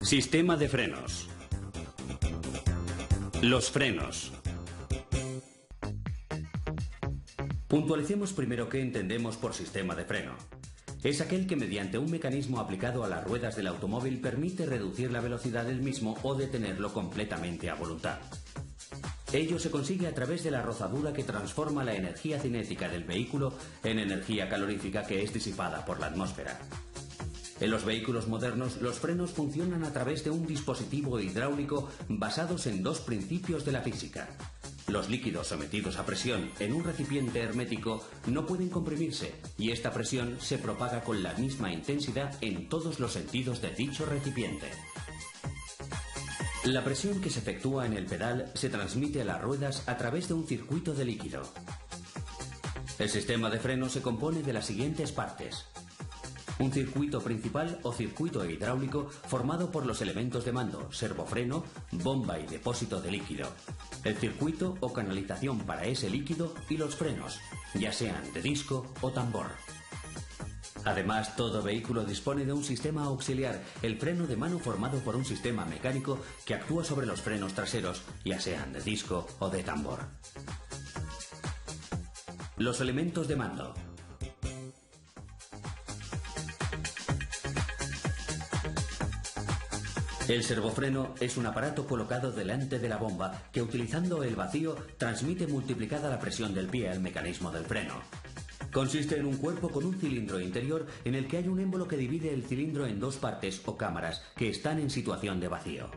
Sistema de frenos. Los frenos. Puntualicemos primero qué entendemos por sistema de freno. Es aquel que mediante un mecanismo aplicado a las ruedas del automóvil permite reducir la velocidad del mismo o detenerlo completamente a voluntad. Ello se consigue a través de la rozadura que transforma la energía cinética del vehículo en energía calorífica que es disipada por la atmósfera. En los vehículos modernos, los frenos funcionan a través de un dispositivo hidráulico basados en dos principios de la física. Los líquidos sometidos a presión en un recipiente hermético no pueden comprimirse y esta presión se propaga con la misma intensidad en todos los sentidos de dicho recipiente. La presión que se efectúa en el pedal se transmite a las ruedas a través de un circuito de líquido. El sistema de freno se compone de las siguientes partes. Un circuito principal o circuito hidráulico formado por los elementos de mando, servofreno, bomba y depósito de líquido. El circuito o canalización para ese líquido y los frenos, ya sean de disco o tambor. Además, todo vehículo dispone de un sistema auxiliar, el freno de mano formado por un sistema mecánico que actúa sobre los frenos traseros, ya sean de disco o de tambor. Los elementos de mando. El servofreno es un aparato colocado delante de la bomba que, utilizando el vacío, transmite multiplicada la presión del pie al mecanismo del freno. Consiste en un cuerpo con un cilindro interior en el que hay un émbolo que divide el cilindro en dos partes o cámaras que están en situación de vacío.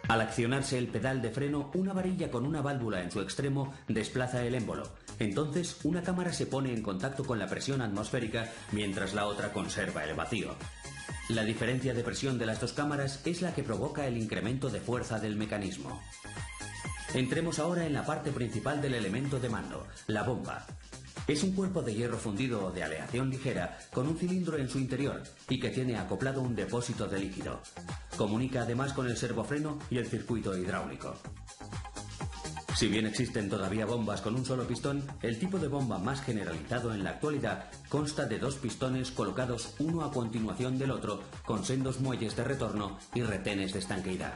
Al accionarse el pedal de freno, una varilla con una válvula en su extremo desplaza el émbolo. Entonces, una cámara se pone en contacto con la presión atmosférica mientras la otra conserva el vacío. La diferencia de presión de las dos cámaras es la que provoca el incremento de fuerza del mecanismo. Entremos ahora en la parte principal del elemento de mando, la bomba. Es un cuerpo de hierro fundido o de aleación ligera con un cilindro en su interior y que tiene acoplado un depósito de líquido. Comunica además con el servofreno y el circuito hidráulico. Si bien existen todavía bombas con un solo pistón, el tipo de bomba más generalizado en la actualidad consta de dos pistones colocados uno a continuación del otro con sendos muelles de retorno y retenes de estanqueidad.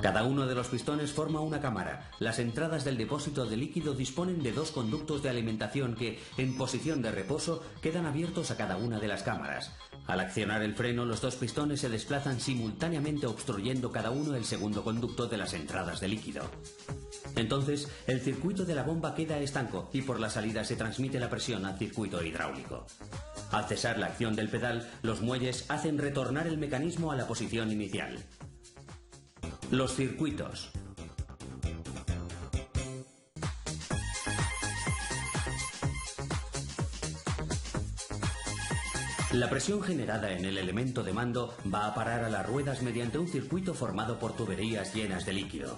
Cada uno de los pistones forma una cámara. Las entradas del depósito de líquido disponen de dos conductos de alimentación que, en posición de reposo, quedan abiertos a cada una de las cámaras. Al accionar el freno, los dos pistones se desplazan simultáneamente obstruyendo cada uno el segundo conducto de las entradas de líquido. Entonces, el circuito de la bomba queda estanco y por la salida se transmite la presión al circuito hidráulico. Al cesar la acción del pedal, los muelles hacen retornar el mecanismo a la posición inicial. Los circuitos. La presión generada en el elemento de mando va a parar a las ruedas mediante un circuito formado por tuberías llenas de líquido.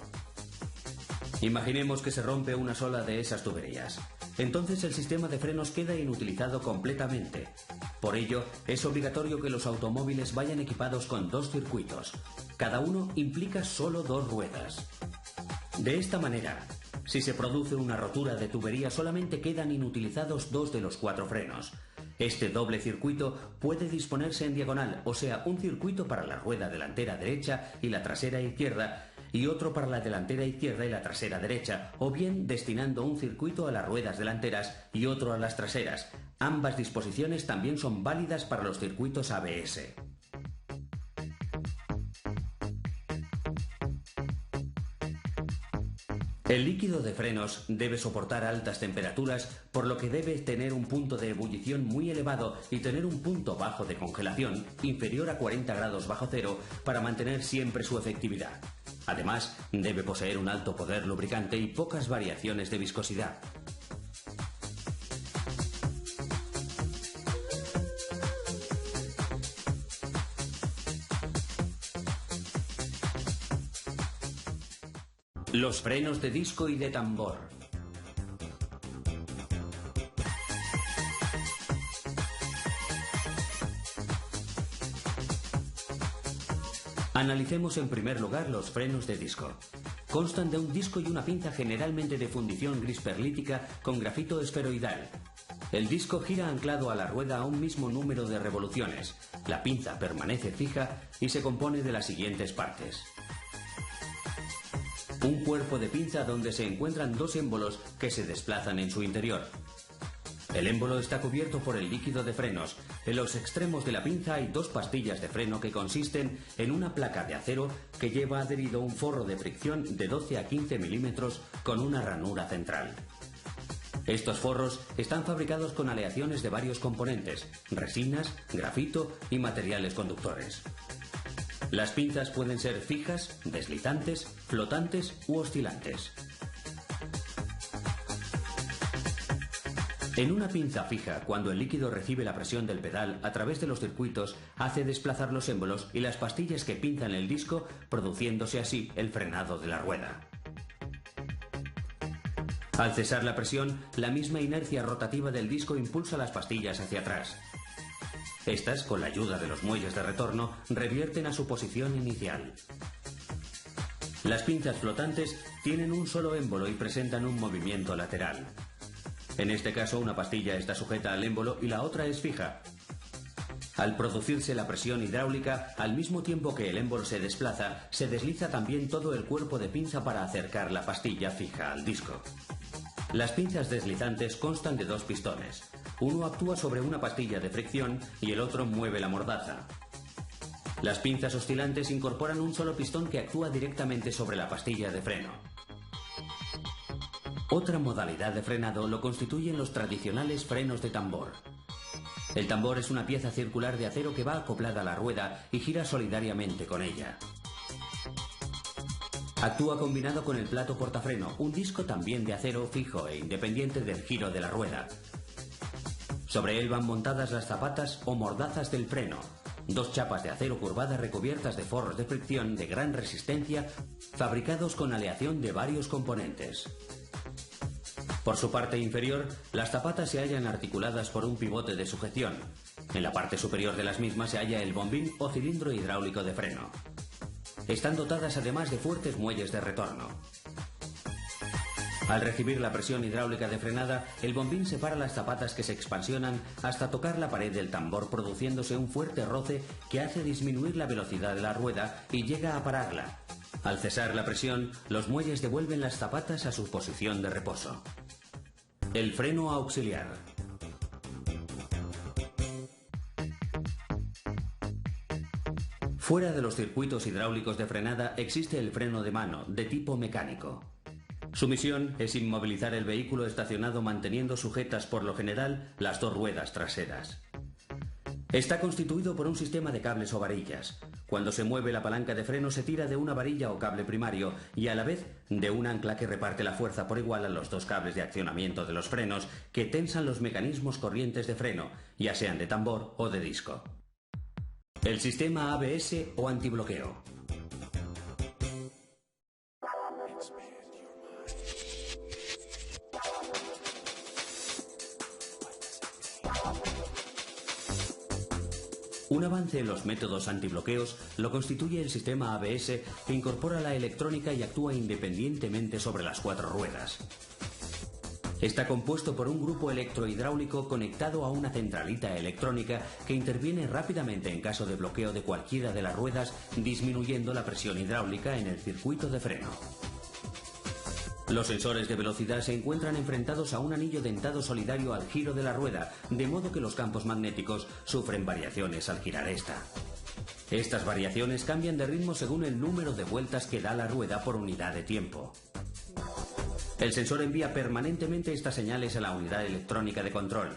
Imaginemos que se rompe una sola de esas tuberías. Entonces el sistema de frenos queda inutilizado completamente. Por ello, es obligatorio que los automóviles vayan equipados con dos circuitos. Cada uno implica solo dos ruedas. De esta manera, si se produce una rotura de tubería, solamente quedan inutilizados dos de los cuatro frenos. Este doble circuito puede disponerse en diagonal, o sea, un circuito para la rueda delantera derecha y la trasera izquierda, y otro para la delantera izquierda y la trasera derecha, o bien destinando un circuito a las ruedas delanteras y otro a las traseras. Ambas disposiciones también son válidas para los circuitos ABS. El líquido de frenos debe soportar altas temperaturas, por lo que debe tener un punto de ebullición muy elevado y tener un punto bajo de congelación, inferior a 40 grados bajo cero, para mantener siempre su efectividad. Además, debe poseer un alto poder lubricante y pocas variaciones de viscosidad. Los frenos de disco y de tambor. Analicemos en primer lugar los frenos de disco. Constan de un disco y una pinza generalmente de fundición gris perlítica con grafito esferoidal. El disco gira anclado a la rueda a un mismo número de revoluciones. La pinza permanece fija y se compone de las siguientes partes. Un cuerpo de pinza donde se encuentran dos émbolos que se desplazan en su interior. El émbolo está cubierto por el líquido de frenos. En los extremos de la pinza hay dos pastillas de freno que consisten en una placa de acero que lleva adherido un forro de fricción de 12 a 15 milímetros con una ranura central. Estos forros están fabricados con aleaciones de varios componentes: resinas, grafito y materiales conductores. Las pinzas pueden ser fijas, deslizantes, flotantes u oscilantes. En una pinza fija, cuando el líquido recibe la presión del pedal a través de los circuitos, hace desplazar los émbolos y las pastillas que pinzan el disco, produciéndose así el frenado de la rueda. Al cesar la presión, la misma inercia rotativa del disco impulsa las pastillas hacia atrás. Estas, con la ayuda de los muelles de retorno, revierten a su posición inicial. Las pinzas flotantes tienen un solo émbolo y presentan un movimiento lateral. En este caso, una pastilla está sujeta al émbolo y la otra es fija. Al producirse la presión hidráulica, al mismo tiempo que el émbolo se desplaza, se desliza también todo el cuerpo de pinza para acercar la pastilla fija al disco. Las pinzas deslizantes constan de dos pistones. Uno actúa sobre una pastilla de fricción y el otro mueve la mordaza. Las pinzas oscilantes incorporan un solo pistón que actúa directamente sobre la pastilla de freno. Otra modalidad de frenado lo constituyen los tradicionales frenos de tambor. El tambor es una pieza circular de acero que va acoplada a la rueda y gira solidariamente con ella. Actúa combinado con el plato portafreno, un disco también de acero fijo e independiente del giro de la rueda. Sobre él van montadas las zapatas o mordazas del freno, dos chapas de acero curvada recubiertas de forros de fricción de gran resistencia, fabricados con aleación de varios componentes. Por su parte inferior, las zapatas se hallan articuladas por un pivote de sujeción. En la parte superior de las mismas se halla el bombín o cilindro hidráulico de freno. Están dotadas además de fuertes muelles de retorno. Al recibir la presión hidráulica de frenada, el bombín separa las zapatas que se expansionan hasta tocar la pared del tambor, produciéndose un fuerte roce que hace disminuir la velocidad de la rueda y llega a pararla. Al cesar la presión, los muelles devuelven las zapatas a su posición de reposo. El freno auxiliar. Fuera de los circuitos hidráulicos de frenada existe el freno de mano, de tipo mecánico. Su misión es inmovilizar el vehículo estacionado manteniendo sujetas por lo general las dos ruedas traseras. Está constituido por un sistema de cables o varillas. Cuando se mueve la palanca de freno se tira de una varilla o cable primario y a la vez de un ancla que reparte la fuerza por igual a los dos cables de accionamiento de los frenos que tensan los mecanismos corrientes de freno, ya sean de tambor o de disco. El sistema ABS o antibloqueo. Un avance en los métodos antibloqueos lo constituye el sistema ABS, que incorpora la electrónica y actúa independientemente sobre las cuatro ruedas. Está compuesto por un grupo electrohidráulico conectado a una centralita electrónica que interviene rápidamente en caso de bloqueo de cualquiera de las ruedas, disminuyendo la presión hidráulica en el circuito de freno. Los sensores de velocidad se encuentran enfrentados a un anillo dentado solidario al giro de la rueda, de modo que los campos magnéticos sufren variaciones al girar esta. Estas variaciones cambian de ritmo según el número de vueltas que da la rueda por unidad de tiempo. El sensor envía permanentemente estas señales a la unidad electrónica de control.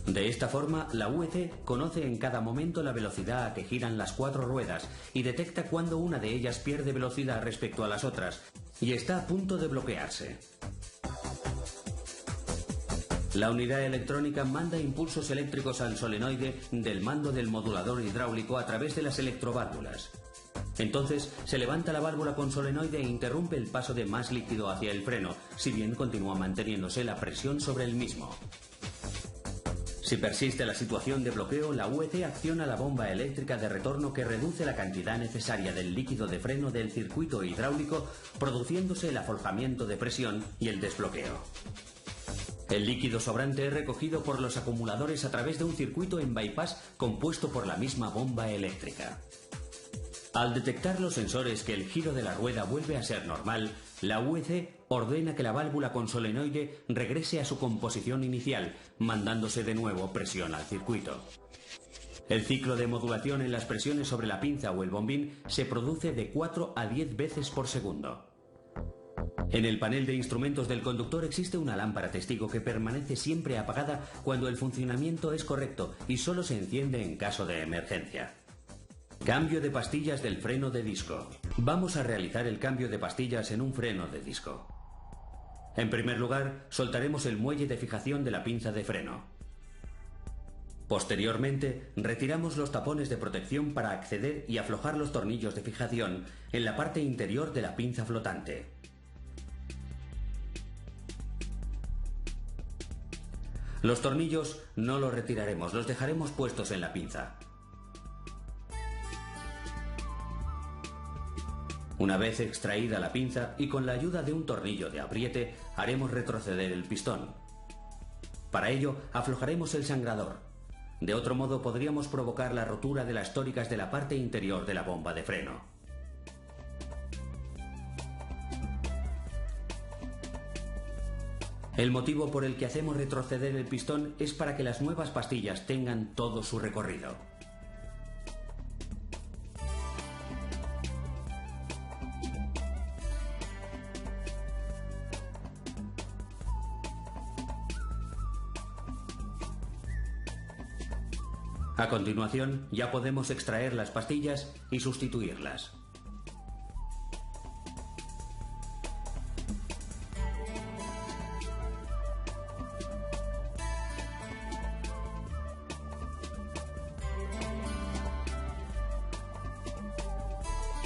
De esta forma, la UEC conoce en cada momento la velocidad a que giran las cuatro ruedas y detecta cuando una de ellas pierde velocidad respecto a las otras y está a punto de bloquearse. La unidad electrónica manda impulsos eléctricos al solenoide del mando del modulador hidráulico a través de las electroválvulas. Entonces se levanta la válvula con solenoide e interrumpe el paso de más líquido hacia el freno, si bien continúa manteniéndose la presión sobre el mismo. Si persiste la situación de bloqueo, la UEC acciona la bomba eléctrica de retorno que reduce la cantidad necesaria del líquido de freno del circuito hidráulico, produciéndose el aflojamiento de presión y el desbloqueo. El líquido sobrante es recogido por los acumuladores a través de un circuito en bypass compuesto por la misma bomba eléctrica. Al detectar los sensores que el giro de la rueda vuelve a ser normal, la UEC ordena que la válvula con solenoide regrese a su composición inicial, mandándose de nuevo presión al circuito. El ciclo de modulación en las presiones sobre la pinza o el bombín se produce de 4 a 10 veces por segundo. En el panel de instrumentos del conductor existe una lámpara testigo que permanece siempre apagada cuando el funcionamiento es correcto y solo se enciende en caso de emergencia. Cambio de pastillas del freno de disco. Vamos a realizar el cambio de pastillas en un freno de disco. En primer lugar, soltaremos el muelle de fijación de la pinza de freno. Posteriormente, retiramos los tapones de protección para acceder y aflojar los tornillos de fijación en la parte interior de la pinza flotante. Los tornillos no los retiraremos, los dejaremos puestos en la pinza. Una vez extraída la pinza y con la ayuda de un tornillo de apriete, haremos retroceder el pistón. Para ello, aflojaremos el sangrador. De otro modo, podríamos provocar la rotura de las tóricas de la parte interior de la bomba de freno. El motivo por el que hacemos retroceder el pistón es para que las nuevas pastillas tengan todo su recorrido. A continuación, ya podemos extraer las pastillas y sustituirlas.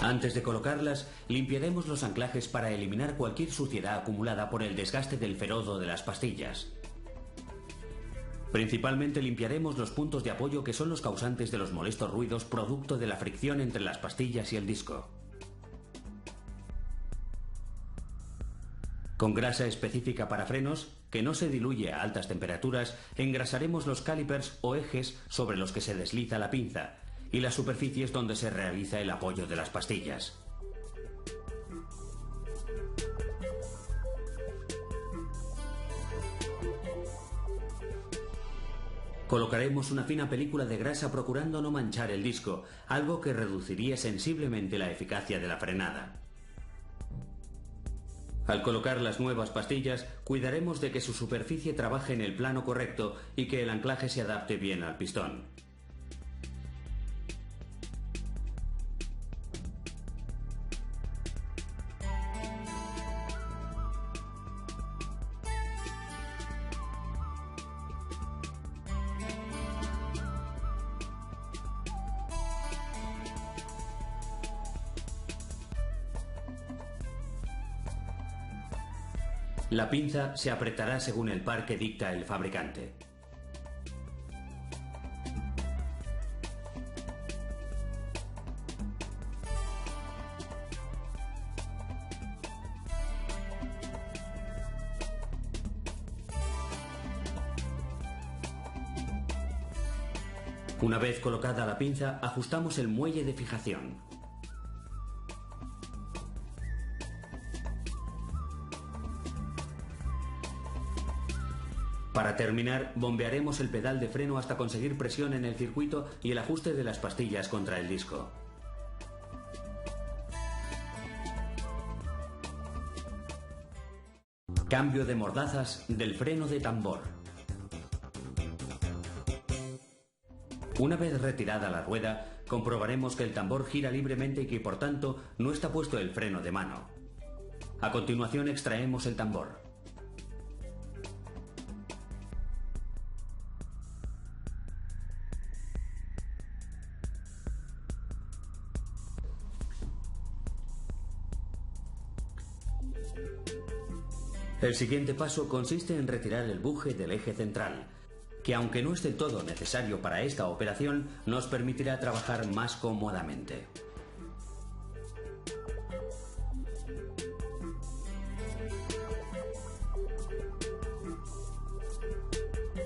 Antes de colocarlas, limpiaremos los anclajes para eliminar cualquier suciedad acumulada por el desgaste del ferodo de las pastillas. Principalmente limpiaremos los puntos de apoyo que son los causantes de los molestos ruidos producto de la fricción entre las pastillas y el disco. Con grasa específica para frenos, que no se diluye a altas temperaturas, engrasaremos los calipers o ejes sobre los que se desliza la pinza y las superficies donde se realiza el apoyo de las pastillas. Colocaremos una fina película de grasa procurando no manchar el disco, algo que reduciría sensiblemente la eficacia de la frenada. Al colocar las nuevas pastillas, cuidaremos de que su superficie trabaje en el plano correcto y que el anclaje se adapte bien al pistón. La pinza se apretará según el par que dicta el fabricante. Una vez colocada la pinza, ajustamos el muelle de fijación. Para terminar, bombearemos el pedal de freno hasta conseguir presión en el circuito y el ajuste de las pastillas contra el disco. Cambio de mordazas del freno de tambor. Una vez retirada la rueda, comprobaremos que el tambor gira libremente y que por tanto no está puesto el freno de mano. A continuación extraemos el tambor. El siguiente paso consiste en retirar el buje del eje central, que aunque no es del todo necesario para esta operación, nos permitirá trabajar más cómodamente.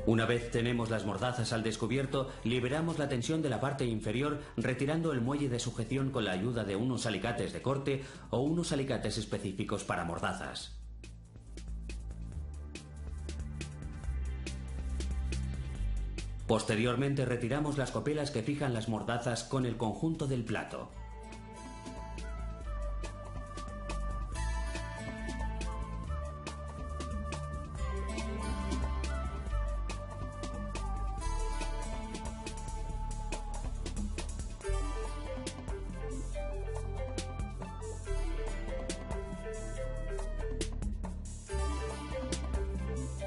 Una vez tenemos las mordazas al descubierto, liberamos la tensión de la parte inferior retirando el muelle de sujeción con la ayuda de unos alicates de corte o unos alicates específicos para mordazas. Posteriormente retiramos las copelas que fijan las mordazas con el conjunto del plato.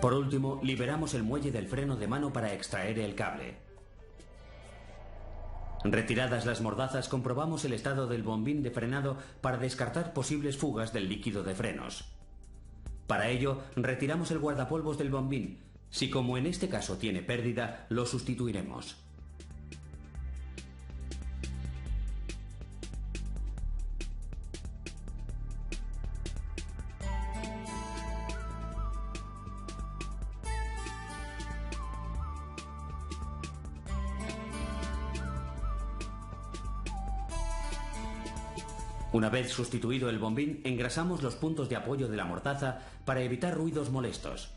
Por último, liberamos el muelle del freno de mano para extraer el cable. Retiradas las mordazas, comprobamos el estado del bombín de frenado para descartar posibles fugas del líquido de frenos. Para ello, retiramos el guardapolvos del bombín. Si, como en este caso, tiene pérdida, lo sustituiremos. Una vez sustituido el bombín, engrasamos los puntos de apoyo de la mordaza para evitar ruidos molestos.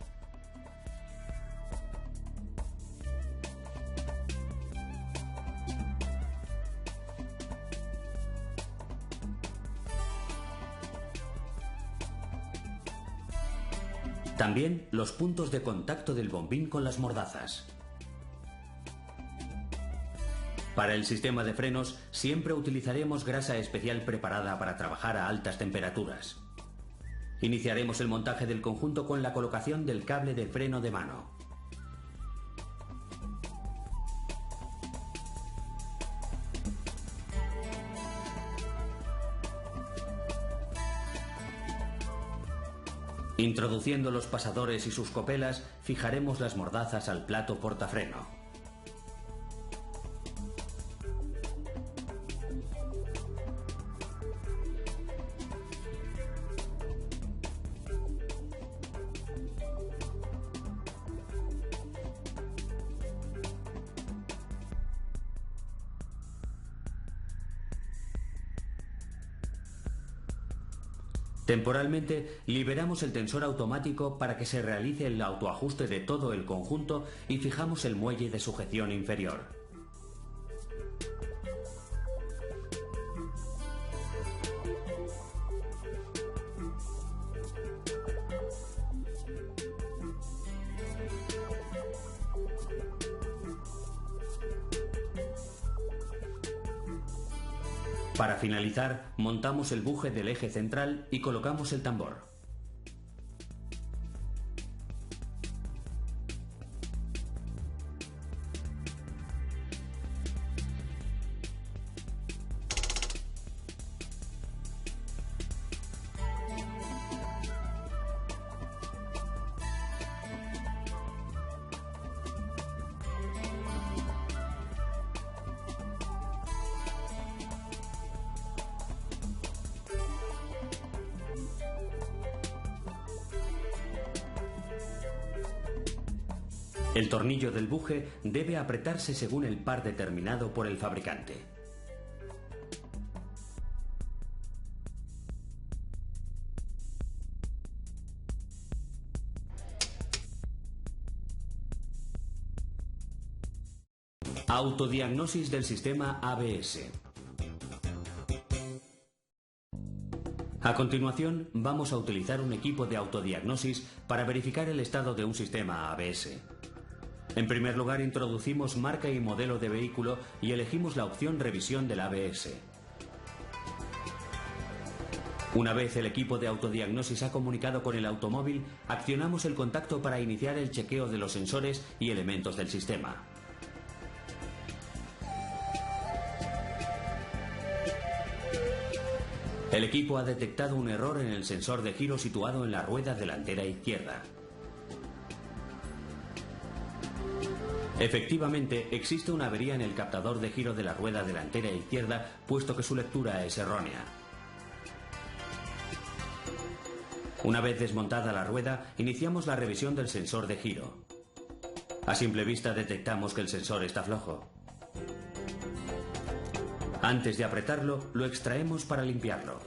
También los puntos de contacto del bombín con las mordazas. Para el sistema de frenos siempre utilizaremos grasa especial preparada para trabajar a altas temperaturas. Iniciaremos el montaje del conjunto con la colocación del cable de freno de mano. Introduciendo los pasadores y sus copelas, fijaremos las mordazas al plato portafreno. Temporalmente, liberamos el tensor automático para que se realice el autoajuste de todo el conjunto y fijamos el muelle de sujeción inferior. Para finalizar, montamos el buje del eje central y colocamos el tambor. El tornillo del buje debe apretarse según el par determinado por el fabricante. Autodiagnosis del sistema ABS. A continuación, vamos a utilizar un equipo de autodiagnosis para verificar el estado de un sistema ABS. En primer lugar, introducimos marca y modelo de vehículo y elegimos la opción Revisión del ABS. Una vez el equipo de autodiagnosis ha comunicado con el automóvil, accionamos el contacto para iniciar el chequeo de los sensores y elementos del sistema. El equipo ha detectado un error en el sensor de giro situado en la rueda delantera izquierda. Efectivamente, existe una avería en el captador de giro de la rueda delantera izquierda, puesto que su lectura es errónea. Una vez desmontada la rueda, iniciamos la revisión del sensor de giro. A simple vista detectamos que el sensor está flojo. Antes de apretarlo, lo extraemos para limpiarlo.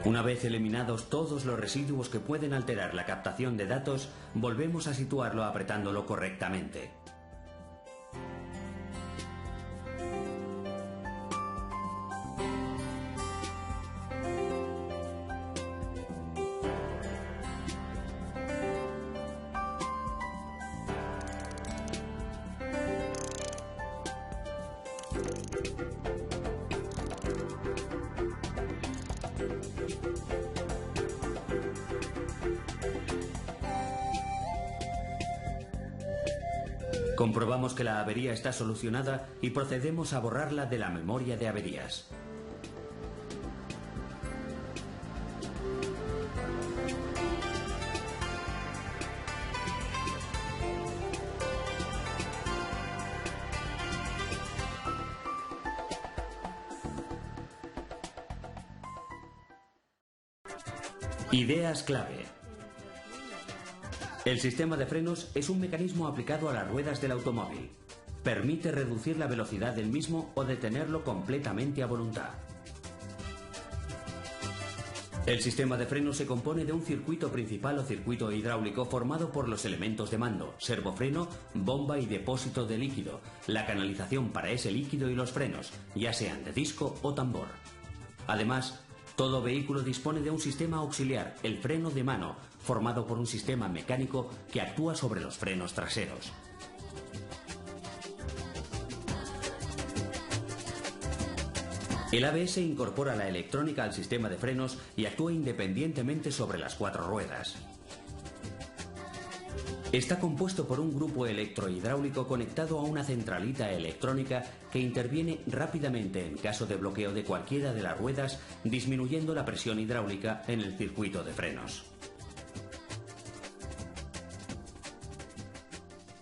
Una vez eliminados todos los residuos que pueden alterar la captación de datos, volvemos a situarlo apretándolo correctamente. Comprobamos que la avería está solucionada y procedemos a borrarla de la memoria de averías. Ideas clave. El sistema de frenos es un mecanismo aplicado a las ruedas del automóvil. Permite reducir la velocidad del mismo o detenerlo completamente a voluntad. El sistema de frenos se compone de un circuito principal o circuito hidráulico formado por los elementos de mando, servofreno, bomba y depósito de líquido, la canalización para ese líquido y los frenos, ya sean de disco o tambor. Además, todo vehículo dispone de un sistema auxiliar, el freno de mano, formado por un sistema mecánico que actúa sobre los frenos traseros. El ABS incorpora la electrónica al sistema de frenos y actúa independientemente sobre las 4 ruedas. Está compuesto por un grupo electrohidráulico conectado a una centralita electrónica que interviene rápidamente en caso de bloqueo de cualquiera de las ruedas, disminuyendo la presión hidráulica en el circuito de frenos.